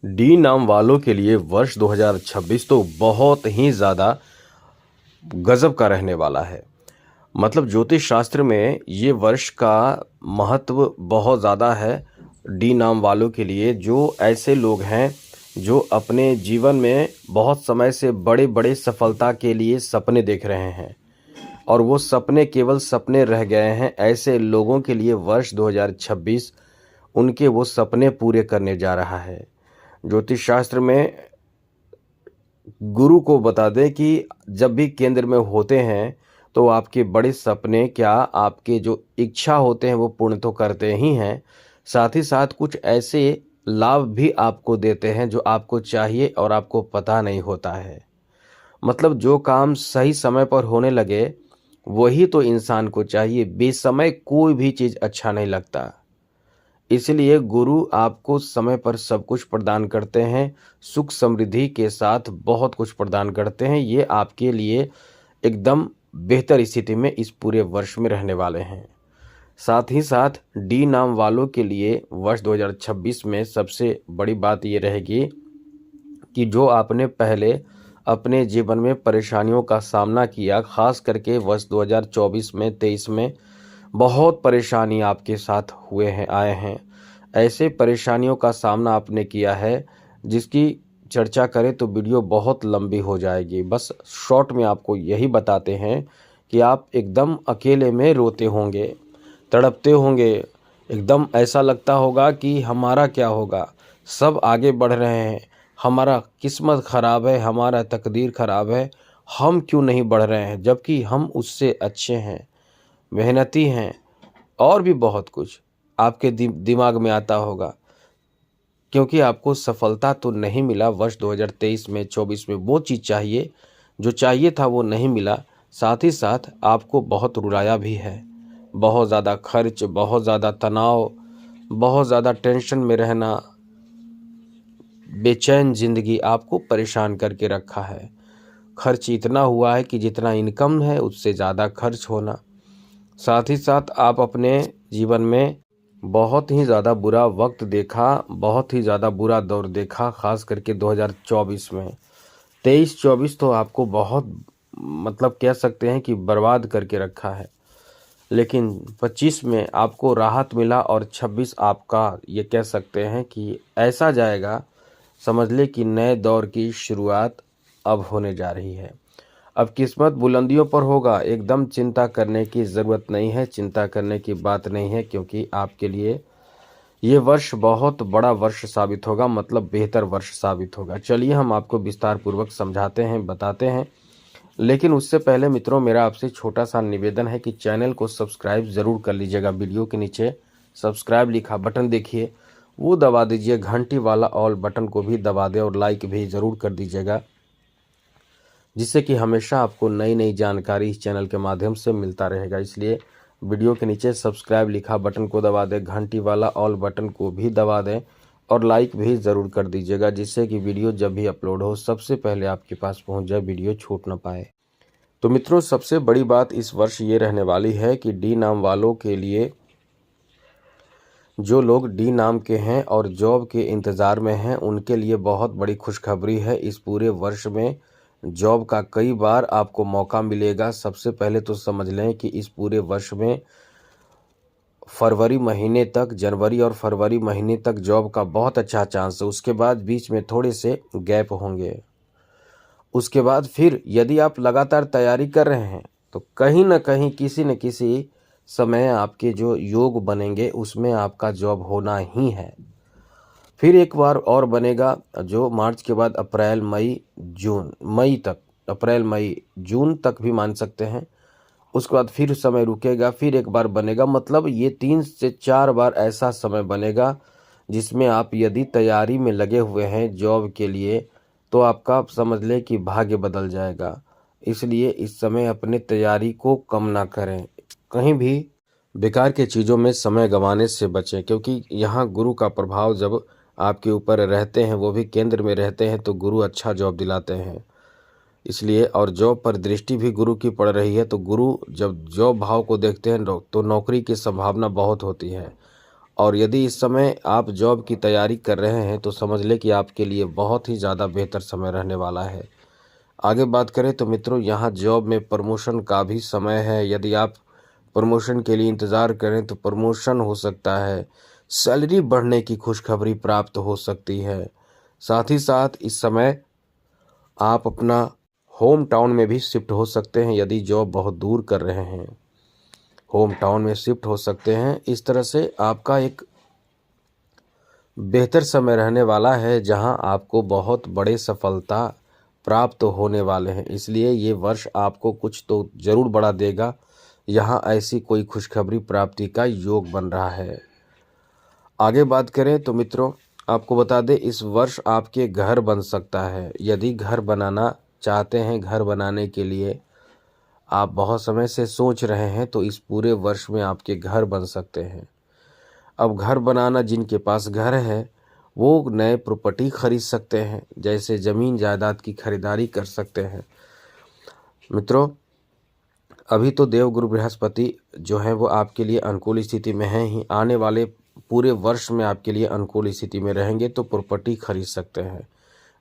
D नाम वालों के लिए वर्ष 2026 तो बहुत ही ज़्यादा गजब का रहने वाला है। मतलब ज्योतिष शास्त्र में ये वर्ष का महत्व बहुत ज़्यादा है डी नाम वालों के लिए, जो ऐसे लोग हैं जो अपने जीवन में बहुत समय से बड़े बड़े सफलता के लिए सपने देख रहे हैं और वो सपने केवल सपने रह गए हैं। ऐसे लोगों के लिए वर्ष 2026 उनके वो सपने पूरे करने जा रहा है। ज्योतिष शास्त्र में गुरु को बता दें कि जब भी केंद्र में होते हैं तो आपके बड़े सपने, क्या आपके जो इच्छा होते हैं वो पूर्ण तो करते ही हैं, साथ ही साथ कुछ ऐसे लाभ भी आपको देते हैं जो आपको चाहिए और आपको पता नहीं होता है। मतलब जो काम सही समय पर होने लगे वही तो इंसान को चाहिए, बेसमय कोई भी चीज़ अच्छा नहीं लगता। इसलिए गुरु आपको समय पर सब कुछ प्रदान करते हैं, सुख समृद्धि के साथ बहुत कुछ प्रदान करते हैं। ये आपके लिए एकदम बेहतर स्थिति में इस पूरे वर्ष में रहने वाले हैं। साथ ही साथ डी नाम वालों के लिए वर्ष 2026 में सबसे बड़ी बात ये रहेगी कि जो आपने पहले अपने जीवन में परेशानियों का सामना किया, खास करके वर्ष 2024 में 23 में बहुत परेशानी आपके साथ आए हैं। ऐसे परेशानियों का सामना आपने किया है जिसकी चर्चा करें तो वीडियो बहुत लंबी हो जाएगी। बस शॉर्ट में आपको यही बताते हैं कि आप एकदम अकेले में रोते होंगे, तड़पते होंगे, एकदम ऐसा लगता होगा कि हमारा क्या होगा, सब आगे बढ़ रहे हैं, हमारा किस्मत ख़राब है, हमारा तकदीर ख़राब है, हम क्यों नहीं बढ़ रहे हैं, जबकि हम उससे अच्छे हैं, मेहनती हैं, और भी बहुत कुछ आपके दिमाग में आता होगा। क्योंकि आपको सफलता तो नहीं मिला वर्ष 2023 में 24 में, वो चीज़ चाहिए जो चाहिए था वो नहीं मिला। साथ ही साथ आपको बहुत रुलाया भी है, बहुत ज़्यादा खर्च, बहुत ज़्यादा तनाव, बहुत ज़्यादा टेंशन में रहना, बेचैन ज़िंदगी आपको परेशान करके रखा है। खर्च इतना हुआ है कि जितना इनकम है उससे ज़्यादा खर्च होना। साथ ही साथ आप अपने जीवन में बहुत ही ज़्यादा बुरा वक्त देखा, बहुत ही ज़्यादा बुरा दौर देखा, ख़ास करके 2024 में। 23-24 तो आपको बहुत मतलब कह सकते हैं कि बर्बाद करके रखा है, लेकिन 25 में आपको राहत मिला और 26 आपका ये कह सकते हैं कि ऐसा जाएगा, समझ ले कि नए दौर की शुरुआत अब होने जा रही है। अब किस्मत बुलंदियों पर होगा, एकदम चिंता करने की ज़रूरत नहीं है, चिंता करने की बात नहीं है, क्योंकि आपके लिए ये वर्ष बहुत बड़ा वर्ष साबित होगा, मतलब बेहतर वर्ष साबित होगा। चलिए हम आपको विस्तार पूर्वक समझाते हैं, बताते हैं, लेकिन उससे पहले मित्रों मेरा आपसे छोटा सा निवेदन है कि चैनल को सब्सक्राइब ज़रूर कर लीजिएगा। वीडियो के नीचे सब्सक्राइब लिखा बटन देखिए, वो दबा दीजिए, घंटी वाला ऑल बटन को भी दबा दें और लाइक भी ज़रूर कर दीजिएगा, जिससे कि हमेशा आपको नई नई जानकारी इस चैनल के माध्यम से मिलता रहेगा। इसलिए वीडियो के नीचे सब्सक्राइब लिखा बटन को दबा दें, घंटी वाला ऑल बटन को भी दबा दें और लाइक भी ज़रूर कर दीजिएगा, जिससे कि वीडियो जब भी अपलोड हो सबसे पहले आपके पास पहुंच जाए, वीडियो छूट ना पाए। तो मित्रों सबसे बड़ी बात इस वर्ष ये रहने वाली है कि डी नाम वालों के लिए, जो लोग डी नाम के हैं और जॉब के इंतज़ार में हैं, उनके लिए बहुत बड़ी खुशखबरी है। इस पूरे वर्ष में जॉब का कई बार आपको मौका मिलेगा। सबसे पहले तो समझ लें कि इस पूरे वर्ष में फरवरी महीने तक, जनवरी और फरवरी महीने तक जॉब का बहुत अच्छा चांस है। उसके बाद बीच में थोड़े से गैप होंगे। उसके बाद फिर यदि आप लगातार तैयारी कर रहे हैं तो कहीं ना कहीं किसी न किसी समय आपके जो योग बनेंगे उसमें आपका जॉब होना ही है। फिर एक बार और बनेगा जो मार्च के बाद अप्रैल मई जून, मई तक, अप्रैल मई जून तक भी मान सकते हैं। उसके बाद फिर समय रुकेगा, फिर एक बार बनेगा। मतलब ये 3 से 4 बार ऐसा समय बनेगा जिसमें आप यदि तैयारी में लगे हुए हैं जॉब के लिए तो आपका आप समझ लें कि भाग्य बदल जाएगा। इसलिए इस समय अपने तैयारी को कम ना करें, कहीं भी बेकार के चीज़ों में समय गंवाने से बचें, क्योंकि यहाँ गुरु का प्रभाव जब आपके ऊपर रहते हैं, वो भी केंद्र में रहते हैं, तो गुरु अच्छा जॉब दिलाते हैं। इसलिए और जॉब पर दृष्टि भी गुरु की पड़ रही है, तो गुरु जब जॉब भाव को देखते हैं तो नौकरी की संभावना बहुत होती है और यदि इस समय आप जॉब की तैयारी कर रहे हैं तो समझ लें कि आपके लिए बहुत ही ज़्यादा बेहतर समय रहने वाला है। आगे बात करें तो मित्रों, यहाँ जॉब में प्रमोशन का भी समय है। यदि आप प्रमोशन के लिए इंतज़ार करें तो प्रमोशन हो सकता है, सैलरी बढ़ने की खुशखबरी प्राप्त हो सकती है। साथ ही साथ इस समय आप अपना होम टाउन में भी शिफ्ट हो सकते हैं। यदि जॉब बहुत दूर कर रहे हैं, होम टाउन में शिफ्ट हो सकते हैं। इस तरह से आपका एक बेहतर समय रहने वाला है, जहां आपको बहुत बड़े सफलता प्राप्त होने वाले हैं। इसलिए ये वर्ष आपको कुछ तो ज़रूर बड़ा देगा। यहाँ ऐसी कोई खुशखबरी प्राप्ति का योग बन रहा है। आगे बात करें तो मित्रों, आपको बता दें, इस वर्ष आपके घर बन सकता है। यदि घर बनाना चाहते हैं, घर बनाने के लिए आप बहुत समय से सोच रहे हैं, तो इस पूरे वर्ष में आपके घर बन सकते हैं। अब घर बनाना, जिनके पास घर है वो नए प्रॉपर्टी खरीद सकते हैं, जैसे ज़मीन जायदाद की खरीदारी कर सकते हैं। मित्रों, अभी तो देवगुरु बृहस्पति जो है वो आपके लिए अनुकूल स्थिति में हैं ही। आने वाले पूरे वर्ष में आपके लिए अनुकूल स्थिति में रहेंगे, तो प्रॉपर्टी खरीद सकते हैं,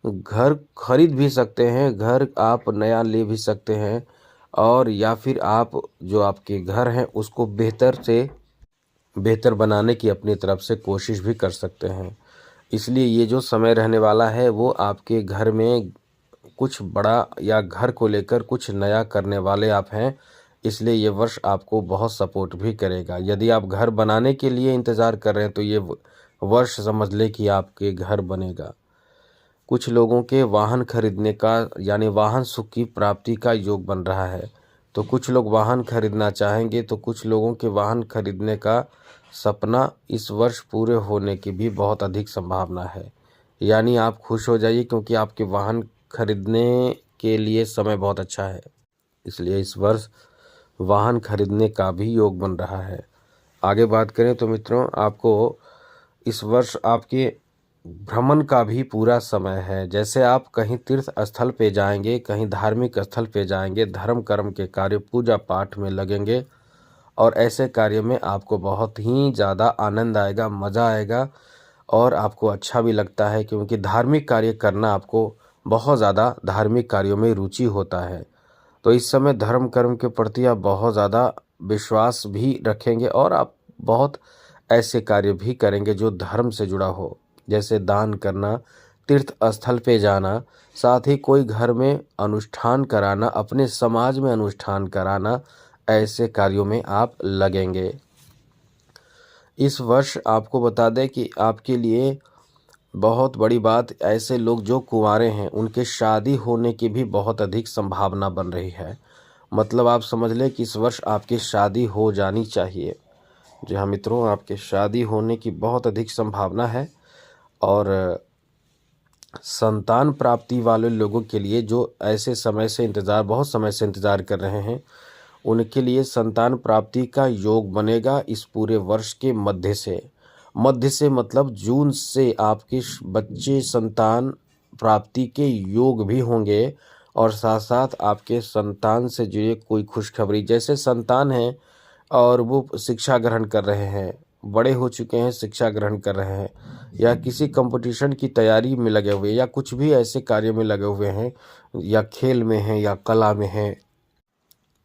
घर खरीद भी सकते हैं, घर आप नया ले भी सकते हैं, और या फिर आप जो आपके घर हैं उसको बेहतर से बेहतर बनाने की अपनी तरफ से कोशिश भी कर सकते हैं। इसलिए ये जो समय रहने वाला है वो आपके घर में कुछ बड़ा या घर को लेकर कुछ नया करने वाले आप हैं। इसलिए ये वर्ष आपको बहुत सपोर्ट भी करेगा। यदि आप घर बनाने के लिए इंतज़ार कर रहे हैं तो ये वर्ष समझ ले कि आपके घर बनेगा। कुछ लोगों के वाहन खरीदने का यानी वाहन सुख की प्राप्ति का योग बन रहा है। तो कुछ लोग वाहन खरीदना चाहेंगे, तो कुछ लोगों के वाहन खरीदने का सपना इस वर्ष पूरे होने की भी बहुत अधिक संभावना है। यानी आप खुश हो जाइए, क्योंकि आपके वाहन खरीदने के लिए समय बहुत अच्छा है। इसलिए इस वर्ष वाहन खरीदने का भी योग बन रहा है। आगे बात करें तो मित्रों, आपको इस वर्ष आपके भ्रमण का भी पूरा समय है। जैसे आप कहीं तीर्थ स्थल पे जाएंगे, कहीं धार्मिक स्थल पे जाएंगे, धर्म कर्म के कार्य पूजा पाठ में लगेंगे, और ऐसे कार्य में आपको बहुत ही ज़्यादा आनंद आएगा, मज़ा आएगा, और आपको अच्छा भी लगता है, क्योंकि धार्मिक कार्य करना आपको बहुत ज़्यादा धार्मिक कार्यों में रुचि होता है। तो इस समय धर्म कर्म के प्रति आप बहुत ज़्यादा विश्वास भी रखेंगे, और आप बहुत ऐसे कार्य भी करेंगे जो धर्म से जुड़ा हो, जैसे दान करना, तीर्थ स्थल पे जाना, साथ ही कोई घर में अनुष्ठान कराना, अपने समाज में अनुष्ठान कराना, ऐसे कार्यों में आप लगेंगे। इस वर्ष आपको बता दें कि आपके लिए बहुत बड़ी बात, ऐसे लोग जो कुंवारे हैं उनके शादी होने की भी बहुत अधिक संभावना बन रही है। मतलब आप समझ लें कि इस वर्ष आपकी शादी हो जानी चाहिए। जी हाँ मित्रों, आपके शादी होने की बहुत अधिक संभावना है। और संतान प्राप्ति वाले लोगों के लिए जो ऐसे समय से इंतज़ार, बहुत समय से इंतज़ार कर रहे हैं, उनके लिए संतान प्राप्ति का योग बनेगा इस पूरे वर्ष के मध्य से। मध्य से मतलब जून से आपके बच्चे संतान प्राप्ति के योग भी होंगे, और साथ साथ आपके संतान से जुड़े कोई खुशखबरी, जैसे संतान है और वो शिक्षा ग्रहण कर रहे हैं, बड़े हो चुके हैं, शिक्षा ग्रहण कर रहे हैं, या किसी कंपटीशन की तैयारी में लगे हुए, या कुछ भी ऐसे कार्य में लगे हुए हैं, या खेल में हैं या कला में हैं,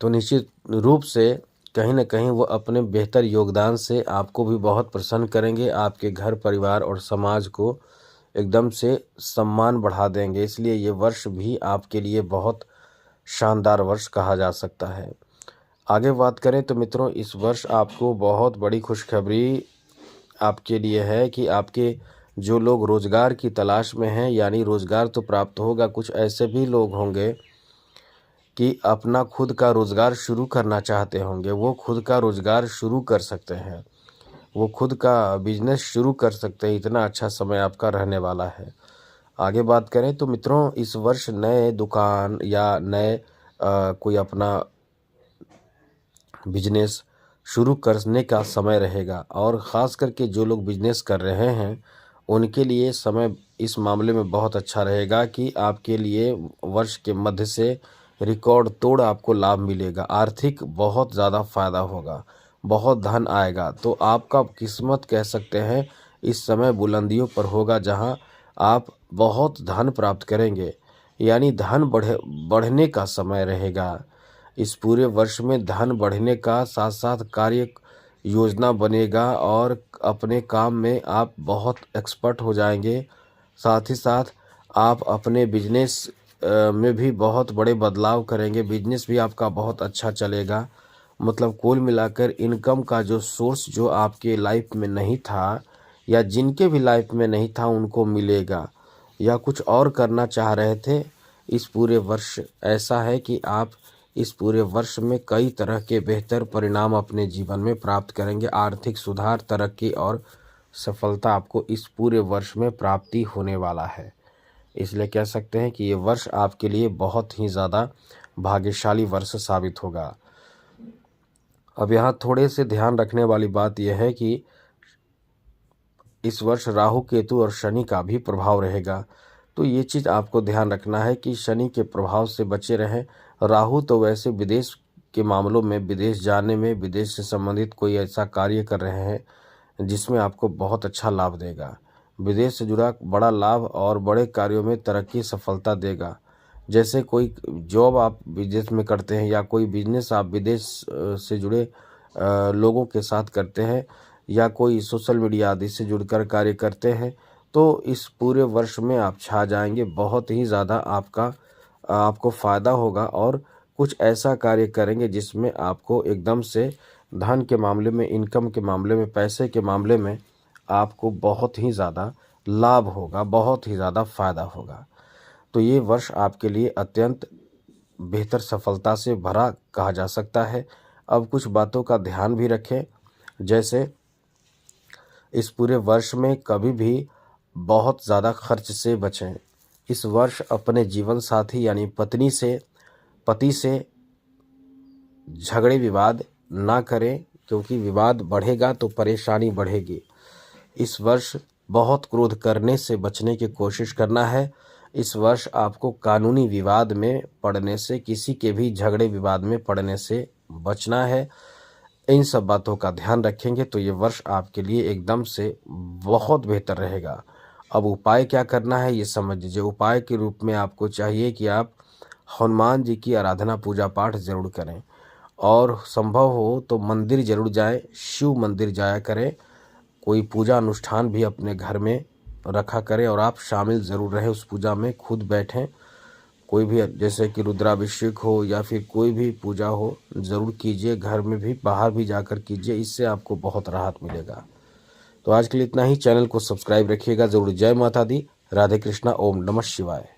तो निश्चित रूप से कहीं ना कहीं वो अपने बेहतर योगदान से आपको भी बहुत प्रसन्न करेंगे, आपके घर परिवार और समाज को एकदम से सम्मान बढ़ा देंगे। इसलिए ये वर्ष भी आपके लिए बहुत शानदार वर्ष कहा जा सकता है। आगे बात करें तो मित्रों, इस वर्ष आपको बहुत बड़ी खुशखबरी आपके लिए है कि आपके जो लोग रोज़गार की तलाश में हैं, यानी रोज़गार तो प्राप्त होगा, कुछ ऐसे भी लोग होंगे कि अपना खुद का रोज़गार शुरू करना चाहते होंगे, वो खुद का रोज़गार शुरू कर सकते हैं, वो खुद का बिजनेस शुरू कर सकते हैं। इतना अच्छा समय आपका रहने वाला है। आगे बात करें तो मित्रों, इस वर्ष नए दुकान या नए कोई अपना बिजनेस शुरू करने का समय रहेगा, और ख़ास करके जो लोग बिजनेस कर रहे हैं उनके लिए समय इस मामले में बहुत अच्छा रहेगा कि आपके लिए वर्ष के मध्य से रिकॉर्ड तोड़ आपको लाभ मिलेगा, आर्थिक बहुत ज़्यादा फायदा होगा। बहुत धन आएगा। तो आपका किस्मत कह सकते हैं इस समय बुलंदियों पर होगा, जहां आप बहुत धन प्राप्त करेंगे, यानी धन बढ़ने का समय रहेगा। इस पूरे वर्ष में धन बढ़ने का साथ साथ कार्य योजना बनेगा और अपने काम में आप बहुत एक्सपर्ट हो जाएंगे। साथ ही साथ आप अपने बिजनेस में भी बहुत बड़े बदलाव करेंगे। बिजनेस भी आपका बहुत अच्छा चलेगा। मतलब कुल मिलाकर इनकम का जो सोर्स जो आपके लाइफ में नहीं था या जिनके भी लाइफ में नहीं था उनको मिलेगा, या कुछ और करना चाह रहे थे, इस पूरे वर्ष ऐसा है कि आप इस पूरे वर्ष में कई तरह के बेहतर परिणाम अपने जीवन में प्राप्त करेंगे। आर्थिक सुधार, तरक्की और सफलता आपको इस पूरे वर्ष में प्राप्ति होने वाला है। इसलिए कह सकते हैं कि ये वर्ष आपके लिए बहुत ही ज़्यादा भाग्यशाली वर्ष साबित होगा। अब यहाँ थोड़े से ध्यान रखने वाली बात यह है कि इस वर्ष राहु, केतु और शनि का भी प्रभाव रहेगा। तो ये चीज़ आपको ध्यान रखना है कि शनि के प्रभाव से बचे रहें। राहु तो वैसे विदेश के मामलों में, विदेश जाने में, विदेश से संबंधित कोई ऐसा कार्य कर रहे हैं जिसमें आपको बहुत अच्छा लाभ देगा। विदेश से जुड़ा बड़ा लाभ और बड़े कार्यों में तरक्की, सफलता देगा। जैसे कोई जॉब आप विदेश में करते हैं या कोई बिजनेस आप विदेश से जुड़े लोगों के साथ करते हैं या कोई सोशल मीडिया आदि से जुड़कर कार्य करते हैं, तो इस पूरे वर्ष में आप छा जाएंगे। बहुत ही ज़्यादा आपको फ़ायदा होगा और कुछ ऐसा कार्य करेंगे जिसमें आपको एकदम से धन के मामले में, इनकम के मामले में, पैसे के मामले में आपको बहुत ही ज़्यादा लाभ होगा, बहुत ही ज़्यादा फ़ायदा होगा। तो ये वर्ष आपके लिए अत्यंत बेहतर सफलता से भरा कहा जा सकता है। अब कुछ बातों का ध्यान भी रखें, जैसे इस पूरे वर्ष में कभी भी बहुत ज़्यादा खर्च से बचें। इस वर्ष अपने जीवन साथी यानी पति से झगड़े विवाद ना करें, क्योंकि विवाद बढ़ेगा तो परेशानी बढ़ेगी। इस वर्ष बहुत क्रोध करने से बचने की कोशिश करना है। इस वर्ष आपको कानूनी विवाद में पड़ने से, किसी के भी झगड़े विवाद में पड़ने से बचना है। इन सब बातों का ध्यान रखेंगे तो ये वर्ष आपके लिए एकदम से बहुत बेहतर रहेगा। अब उपाय क्या करना है ये समझ लीजिए। उपाय के रूप में आपको चाहिए कि आप हनुमान जी की आराधना, पूजा पाठ ज़रूर करें और संभव हो तो मंदिर ज़रूर जाएं, शिव मंदिर जाया करें। कोई पूजा अनुष्ठान भी अपने घर में रखा करें और आप शामिल ज़रूर रहें उस पूजा में, खुद बैठें। कोई भी जैसे कि रुद्राभिषेक हो या फिर कोई भी पूजा हो, ज़रूर कीजिए। घर में भी, बाहर भी जाकर कीजिए, इससे आपको बहुत राहत मिलेगा। तो आज के लिए इतना ही। चैनल को सब्सक्राइब रखिएगा ज़रूर। जय माता दी, राधे कृष्णा, ओम नमः शिवाय।